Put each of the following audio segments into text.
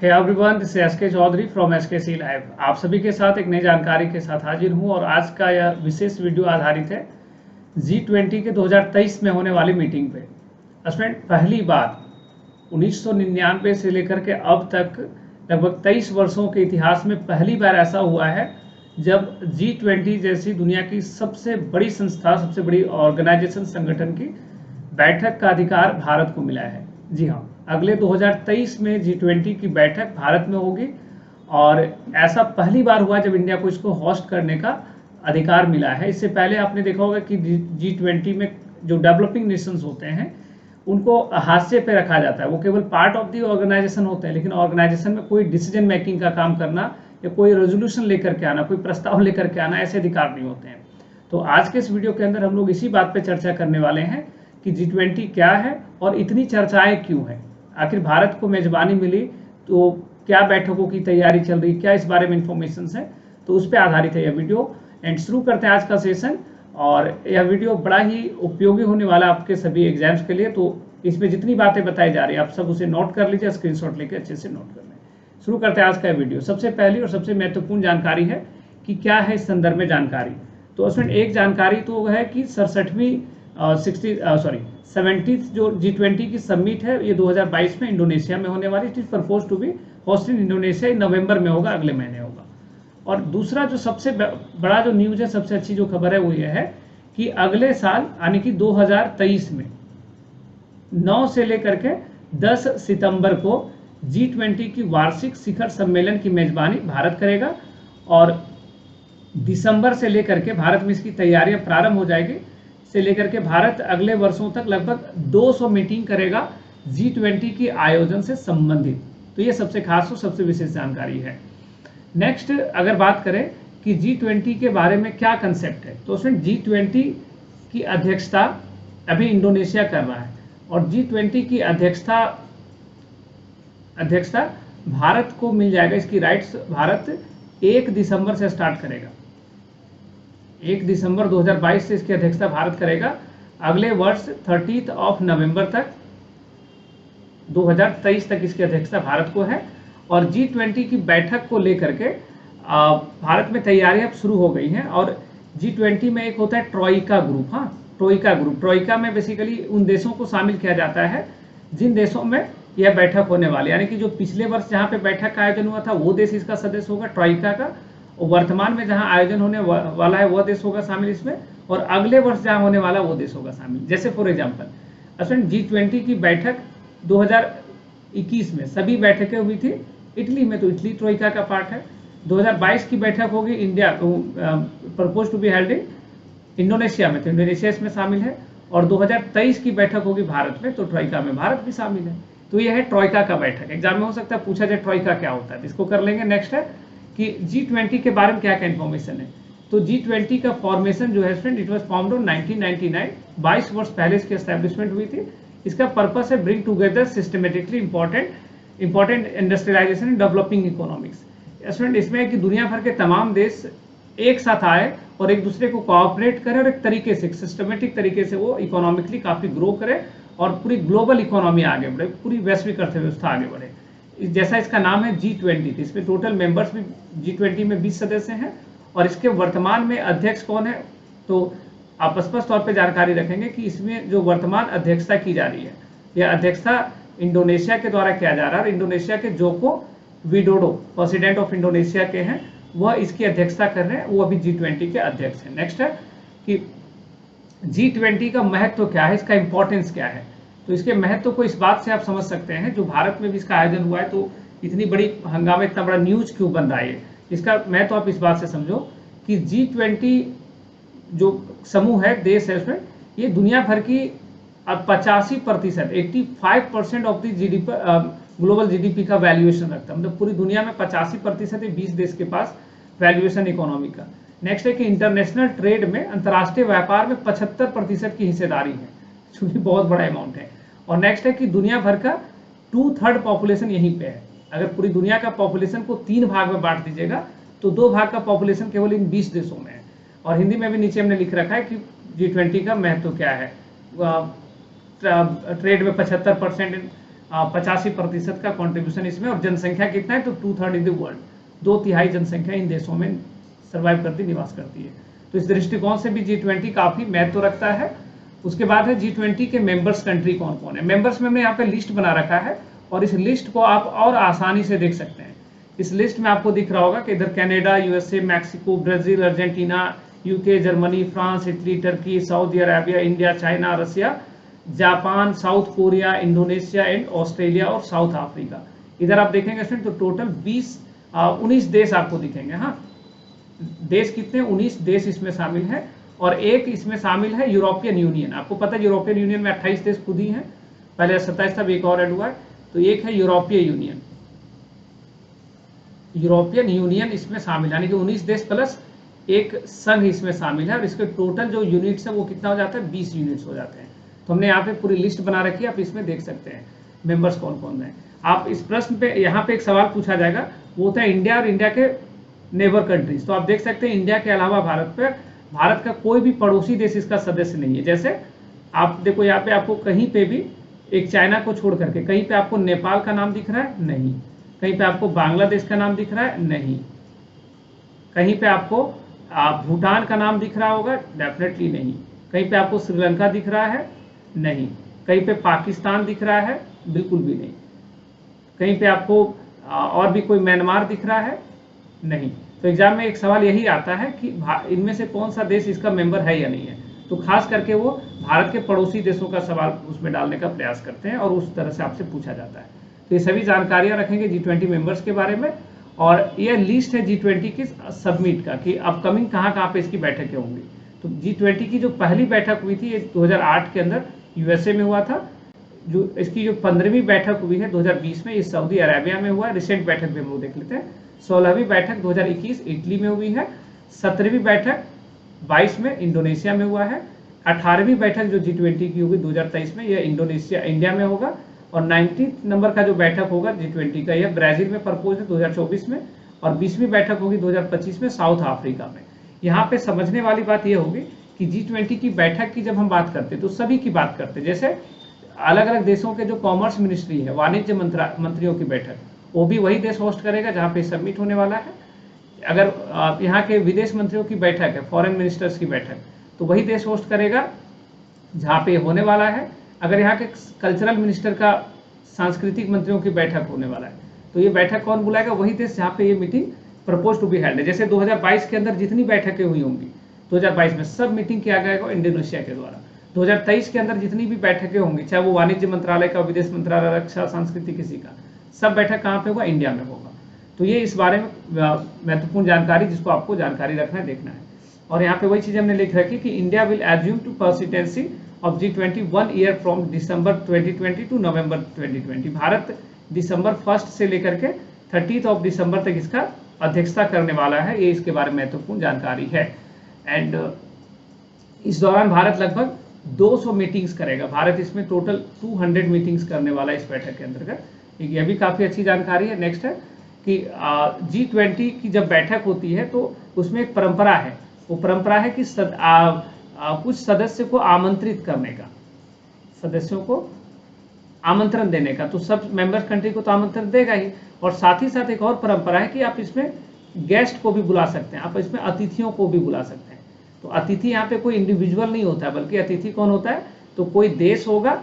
Hey everyone, this is SK Chaudhary from SKC live. आप सभी के साथ एक नई जानकारी के साथ हाजिर हूं और आज का यह विशेष वीडियो आधारित है G20 के 2023 में होने वाली मीटिंग पे। स्टूडेंट, पहली बार 1999 से लेकर के अब तक लगभग 23 वर्षों के इतिहास में पहली बार ऐसा हुआ है जब G20 जैसी दुनिया की सबसे बड़ी संस्था, सबसे बड़ी ऑर्गेनाइजेशन, संगठन की बैठक का अधिकार भारत को मिला है। जी हाँ, अगले 2023 में G20 की बैठक भारत में होगी और ऐसा पहली बार हुआ जब इंडिया को इसको होस्ट करने का अधिकार मिला है। इससे पहले आपने देखा होगा कि G20 में जो डेवलपिंग नेशंस होते हैं उनको हाशिए पे रखा जाता है। वो केवल पार्ट ऑफ दी ऑर्गेनाइजेशन होते हैं, लेकिन ऑर्गेनाइजेशन में कोई डिसीजन मेकिंग का काम करना या कोई रेजोल्यूशन लेकर के आना, कोई प्रस्ताव लेकर के आना, ऐसे अधिकार नहीं होते हैं। तो आज के इस वीडियो के अंदर हम लोग इसी बात पे चर्चा करने वाले हैं कि G20 क्या है और इतनी चर्चाएं क्यों हैं। आखिर भारत को मेजबानी मिली तो क्या बैठकों की तैयारी चल रही, क्या इस बारे में इंफॉर्मेशन है, तो उस पर आधारित है यह वीडियो। एंड शुरू करते हैं आज का सेशन। और यह वीडियो बड़ा ही उपयोगी होने वाला है आपके सभी एग्जाम्स के लिए। तो इसमें जितनी बातें बताई जा रही है आप सब उसे नोट कर लीजिए, स्क्रीनशॉट लेके अच्छे से नोट कर लें। शुरू करते हैं आज का वीडियो। सबसे पहली और सबसे महत्वपूर्ण जानकारी है कि क्या है इस संदर्भ में जानकारी। तो उसमें एक जानकारी तो है कि 70th जो G20 की समिट है ये 2022 में इंडोनेशिया में होने वाली। It is propose to be host in Indonesia, November में होगा, अगले महीने होगा। और दूसरा जो सबसे बड़ा जो न्यूज है, सबसे अच्छी जो खबर है वो ये है कि अगले साल यानी कि 2023 में 9 से लेकर के 10 सितंबर को G20 की वार्षिक शिखर सम्मेलन की मेजबानी भारत करेगा और दिसंबर से लेकर के भारत में इसकी तैयारियां प्रारंभ हो जाएगी। से लेकर के भारत अगले वर्षों तक लगभग 200 मीटिंग करेगा G20 की आयोजन से संबंधित। तो ये सबसे खास और सबसे विशेष जानकारी है। नेक्स्ट अगर बात करें कि G20 के बारे में क्या कंसेप्ट है, तो उसमें G20 की अध्यक्षता अभी इंडोनेशिया कर रहा है और G20 की अध्यक्षता भारत को मिल जाएगा। इसकी राइट्स भारत 1 दिसंबर से स्टार्ट करेगा। 1 दिसंबर 2022 से इसकी अध्यक्षता भारत करेगा। अगले वर्ष 30 नवंबर तक 2023 तक इसकी अध्यक्षता भारत को है। और G20 की बैठक को लेकर के भारत में तैयारियां अब शुरू हो गई हैं। और G20 में एक होता है ट्रोइका ग्रुप। हाँ, ट्रोइका ग्रुप, ट्रोइका में बेसिकली उन देशों को शामिल किया जाता है जिन देशों में यह बैठक होने वाली, यानी कि जो पिछले वर्ष जहाँ पे बैठक का आयोजन हुआ था वो देश इसका सदस्य होगा ट्रोइका का, और वर्तमान में जहाँ आयोजन होने वाला है वह देश होगा शामिल इसमें, और अगले वर्ष जहाँ होने वाला वो देश होगा शामिल। जैसे फॉर एग्जाम्पल असल G20 की बैठक 2021 में सभी बैठकें हुई थी इटली में, तो इटली ट्रोइका का पार्ट है। 2022 की बैठक होगी India propose to be held in Indonesia में, तो इंडोनेशिया इसमें शामिल है। और 2023 की बैठक होगी भारत में, तो ट्रोइका में भारत भी शामिल है। तो यह है ट्रोइका का बैठक। एग्जाम में हो सकता है पूछा जाए ट्रोइका क्या होता है, इसको कर लेंगे। नेक्स्ट है कि G20 के बारे में क्या क्या इन्फॉर्मेशन है। तो G20 का फॉर्मेशन जो है friend, it was formed on 1999, 22 वर्ष पहले इसकी एस्टेब्लिशमेंट हुई थी। इसका पर्पस है bring together systematically important industrialization in developing economics. Student, इसमें है कि दुनिया भर के तमाम देश एक साथ आए और एक दूसरे को कोऑपरेट करें और एक तरीके से, सिस्टमेटिक तरीके से वो इकोनॉमिकली काफी ग्रो करे और पूरी ग्लोबल इकोनॉमी आगे बढ़े, पूरी वैश्विक अर्थव्यवस्था आगे बढ़े। जैसा इसका नाम है G20, इसमें टोटल मेंबर्स भी G20 में 20 सदस्य हैं। और इसके वर्तमान में अध्यक्ष कौन है, तो आप स्पष्ट तौर पे जानकारी रखेंगे कि इसमें जो वर्तमान अध्यक्षता की जा रही है, यह अध्यक्षता इंडोनेशिया के द्वारा किया जा रहा है। इंडोनेशिया के Joko Widodo, president of Indonesia के हैं, वह इसकी अध्यक्षता कर रहे हैं, वो अभी G20 के अध्यक्ष हैं। नेक्स्ट है कि G20 का महत्व क्या है, इसका इंपॉर्टेंस क्या है। तो इसके महत्व को इस बात से आप समझ सकते हैं, जो भारत में भी इसका आयोजन हुआ है तो इतनी बड़ी हंगामा, इतना बड़ा न्यूज क्यों बन रहा है। इसका महत्व आप इस बात से समझो कि G20 जो समूह है, देश है, उसमें ये दुनिया भर की 85%, 85% of the GDP, global GDP का वैल्यूएशन रखता है। मतलब पूरी दुनिया में 85% है 20 देश के पास वैल्यूएशन इकोनॉमी का। नेक्स्ट है कि इंटरनेशनल ट्रेड में, अंतर्राष्ट्रीय व्यापार में 75% की हिस्सेदारी है, जो कि बहुत बड़ा अमाउंट है। और नेक्स्ट है कि दुनिया भर का 2/3 पॉपुलेशन यहीं पे है। अगर पूरी दुनिया का पॉपुलेशन को 3 भाग में बांट दीजिएगा तो 2 भाग का पॉपुलेशन केवल इन 20 देशों में है। और हिंदी में भी नीचे हमने लिख रखा है कि G20 का महत्व क्या है। ट्रेड में 75%, 85% का कंट्रीब्यूशन इसमें, और जनसंख्या कितना है तो 2/3 इन द वर्ल्ड, 2/3 जनसंख्या इन देशों में सर्वाइव करती, निवास करती है। तो इस दृष्टिकोण से भी G20 काफी महत्व रखता है। उसके बाद है G20 के मेंबर्स कंट्री कौन कौन है। मेंबर्स में हमने यहाँ पे लिस्ट बना रखा है और इस लिस्ट को आप और आसानी से देख सकते हैं। इस लिस्ट में आपको दिख रहा होगा कि इधर Canada, USA, Mexico, Brazil, Argentina, UK, Germany, France, Italy, Turkey, Saudi Arabia, India, China, Russia, Japan, South Korea, Indonesia and Australia और साउथ अफ्रीका। इधर आप देखेंगे स्टूडेंट तो टोटल 19 देश आपको दिखेंगे। हाँ, देश कितने, 19 देश इसमें शामिल है। और एक इसमें शामिल है यूरोपियन यूनियन। आपको पता है यूरोपियन यूनियन में 28 देश खुद ही हैं, पहले 27 था, एक और ऐड हुआ है। तो एक है यूरोपीय यूनियन, यूरोपियन यूनियन इसमें शामिल, यानी कि 19 देश प्लस एक संघ इसमें शामिल है। और इसके टोटल जो यूनिट्स है वो कितना हो जाता है, 20 यूनिट्स हो जाते हैं। तो हमने यहाँ पे पूरी लिस्ट बना रखी है, आप इसमें देख सकते हैं मेंबर्स कौन कौन है। आप इस प्रश्न पे यहाँ पे एक सवाल पूछा जाएगा, वो होता है इंडिया और इंडिया के नेबर कंट्रीज। तो आप देख सकते हैं इंडिया के अलावा भारत का कोई भी पड़ोसी देश इसका सदस्य नहीं है। जैसे आप देखो यहाँ पे आपको कहीं पे भी एक चाइना को छोड़ करके कहीं पे आपको नेपाल का नाम दिख रहा है, नहीं। कहीं पे आपको बांग्लादेश का नाम दिख रहा है, नहीं। कहीं पे आपको भूटान का नाम दिख रहा होगा, डेफिनेटली नहीं। कहीं पे आपको श्रीलंका दिख रहा है, नहीं। कहीं पे पाकिस्तान दिख रहा है, बिल्कुल भी नहीं। कहीं पे आपको और भी कोई म्यांमार दिख रहा है, नहीं। तो एग्जाम में एक सवाल यही आता है कि इनमें से कौन सा देश इसका मेंबर है या नहीं है। तो खास करके वो भारत के पड़ोसी देशों का सवाल उसमें डालने का प्रयास करते हैं और उस तरह से आपसे पूछा जाता है। तो ये सभी जानकारियां रखेंगे G20 मेंबर्स के बारे में। और ये लिस्ट है G20 की सबमिट का कि अपकमिंग कहाँ कहाँ पे इसकी बैठकें होंगी। तो G20 की जो पहली बैठक हुई थी ये 2008 के अंदर यूएसए में हुआ था। जो इसकी जो 15वीं बैठक हुई है 2020 में, ये सऊदी अरेबिया में हुआ है। रिसेंट बैठक भी हम लोग देख लेते हैं। 16वीं बैठक 2021 इटली में हुई है। 17वीं बैठक 22 में इंडोनेशिया में हुआ है। 18वीं बैठक जो G20 की होगी 2023 में, यह इंडिया में होगा। और 90 नंबर का जो बैठक होगा G20 का, यह ब्राजील में प्रपोज है 2024 में। और 20वीं बैठक होगी 2025 में साउथ अफ्रीका में। यहाँ पे समझने वाली बात यह होगी कि G20 की बैठक की जब हम बात करते हैं तो सभी की बात करते हैं। जैसे अलग अलग देशों के जो कॉमर्स मिनिस्ट्री है, वाणिज्य मंत्रियों की बैठक, वो भी वही देश होस्ट करेगा जहाँ पे सबमिट होने वाला है। अगर यहाँ के विदेश मंत्रियों की बैठक है, फॉरेन मिनिस्टर्स की बैठक, तो वही देश होस्ट करेगा जहाँ पे होने वाला है। अगर यहाँ के कल्चरल मिनिस्टर का सांस्कृतिक मंत्रियों की बैठक होने वाला है तो ये बैठक कौन बुलाएगा, वही देश जहाँ पे ये meeting propose to be held है। जैसे 2022 के अंदर जितनी बैठकें हुई होंगी 2022 में, सब मीटिंग किया गया इंडोनेशिया के द्वारा। 2023 के अंदर जितनी भी बैठकें होंगी, चाहे वो वाणिज्य मंत्रालय का, विदेश मंत्रालय, रक्षा, संस्कृति, किसी का, सब बैठक कहाँ पे होगा, इंडिया में होगा। तो ये इस बारे में महत्वपूर्ण जानकारी जिसको आपको जानकारी रखना है, देखना है। और यहाँ पे वही चीज हमने लिख रखी कि India will assume to presidency of G20 1 year from December 2020 to November 2020। Bharat December 1 से लेकर के 30 दिसंबर तक इसका अध्यक्षता करने वाला है। ये इसके बारे में महत्वपूर्ण जानकारी है। एंड इस दौरान भारत लगभग 200 मीटिंग्स करेगा। भारत इसमें टोटल 200 मीटिंग्स करने वाला है इस बैठक के अंतर्गत। यह भी काफी अच्छी जानकारी है। नेक्स्ट है कि G20 की जब बैठक होती है तो उसमें एक परंपरा है। वो परंपरा है कि कुछ सदस्य को आमंत्रित करने का, सदस्यों को आमंत्रण देने का। तो सब मेंबर कंट्री को तो आमंत्रण देगा ही, और साथ ही साथ एक और परंपरा है कि आप इसमें गेस्ट को भी बुला सकते हैं, आप इसमें अतिथियों को भी बुला सकते हैं। तो अतिथि यहाँ पे कोई इंडिविजुअल नहीं होता है, बल्कि अतिथि कौन होता है, तो कोई देश होगा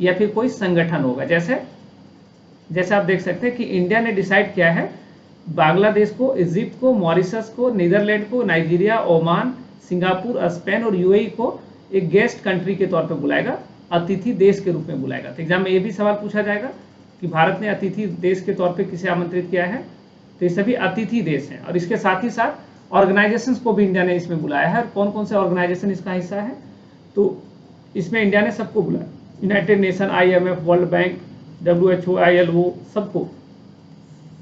या फिर कोई संगठन होगा। जैसे आप देख सकते हैं कि इंडिया ने डिसाइड किया है बांग्लादेश को, इजिप्ट को, मॉरिशस को, नीदरलैंड को, नाइजीरिया, ओमान, सिंगापुर, स्पेन और यूएई को एक गेस्ट कंट्री के तौर पर बुलाएगा, अतिथि देश के रूप में बुलाएगा। तो एग्जाम में ये भी सवाल पूछा जाएगा कि भारत ने अतिथि देश के तौर पे किसे आमंत्रित किया है, तो ये सभी अतिथि देश हैं। और इसके साथ ही साथ ऑर्गेनाइजेशंस को भी इंडिया ने इसमें बुलाया है। और कौन कौन से ऑर्गेनाइजेशन इसका हिस्सा है, तो इसमें इंडिया ने सबको बुलाया, United nation, IMF, world bank, WHO, ILO, सबको,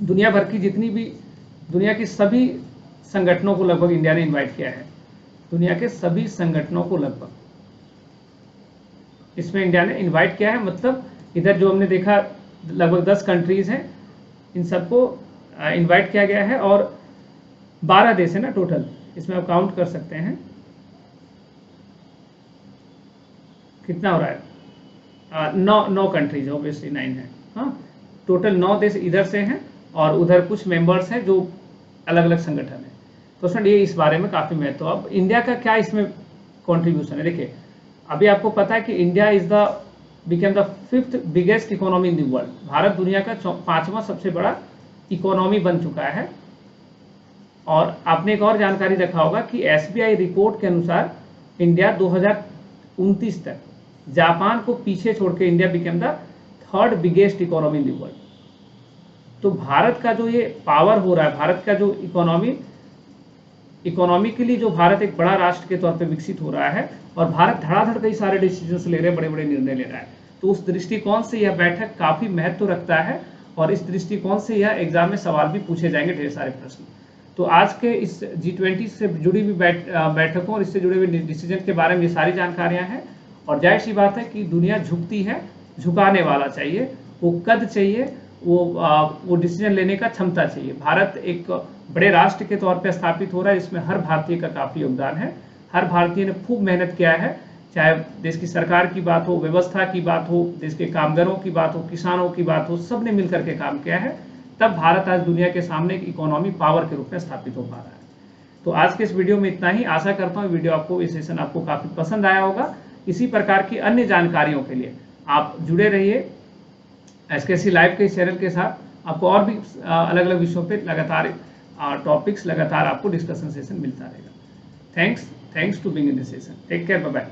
दुनिया भर की जितनी भी दुनिया की सभी संगठनों को लगभग इंडिया ने इन्वाइट किया है। दुनिया के सभी संगठनों को लगभग इसमें इंडिया ने इनवाइट किया है। मतलब इधर जो हमने देखा लगभग 10 कंट्रीज हैं, इन सबको इनवाइट किया गया है। और 12 देश है ना टोटल, इसमें आप काउंट कर सकते हैं कितना हो रहा है। 9 कंट्रीज, ऑब्वियसली 9 है। हाँ, टोटल 9 देश इधर से हैं और उधर कुछ मेंबर्स हैं जो अलग अलग संगठन है। तो फ्रेंड ये इस बारे में काफ़ी महत्व। अब इंडिया का क्या इसमें कॉन्ट्रीब्यूशन है, देखिए अभी आपको पता है कि India is the became the 5th biggest economy in the world. Bharat दुनिया का 5वां सबसे बड़ा इकोनॉमी बन चुका है। और आपने एक और जानकारी रखा होगा कि SBI रिपोर्ट के अनुसार इंडिया 2029 तक जापान को पीछे छोड़ के India became the 3rd biggest economy in the world. तो भारत का जो ये पावर हो रहा है, भारत का जो इकोनॉमिकली जो भारत एक बड़ा राष्ट्र के तौर पे विकसित हो रहा है और भारत धड़ाधड़ कई सारे डिसीजन ले रहे हैं, बड़े बड़े निर्णय ले रहा है। तो उस दृष्टिकोण से यह बैठक काफी महत्व रखता है और इस दृष्टिकोण से यह एग्जाम में सवाल भी पूछे जाएंगे, ढेर सारे प्रश्न। तो आज के इस G20 से जुड़ी हुई बैठकों और इससे जुड़े हुए डिसीजन के बारे में ये सारी जानकारियां हैं। और जाहिर सी बात है कि दुनिया झुकती है, झुकाने वाला चाहिए, वो कद चाहिए, वो डिसीजन लेने का क्षमता चाहिए। भारत एक बड़े राष्ट्र के तौर पे स्थापित हो रहा है, इसमें हर भारतीय का काफी योगदान है। हर भारतीय ने खूब मेहनत किया है, चाहे देश की सरकार की बात हो, व्यवस्था की बात हो, देश के कामगारों की बात हो, किसानों की बात हो, सबने मिलकर के काम किया है। तब भारत आज दुनिया के सामने एक इकोनॉमी पावर के रूप में स्थापित हो पा रहा है। तो आज के इस वीडियो में इतना ही। आशा करता हूँ वीडियो आपको, ये सेशन आपको काफी पसंद आया होगा। इसी प्रकार की अन्य जानकारियों के लिए आप जुड़े रहिए SKC लाइव के चैनल के साथ। आपको और भी अलग अलग विषयों पे लगातार टॉपिक्स, लगातार आपको डिस्कशन सेशन मिलता रहेगा। Thanks to being in this session. Take care, bye bye.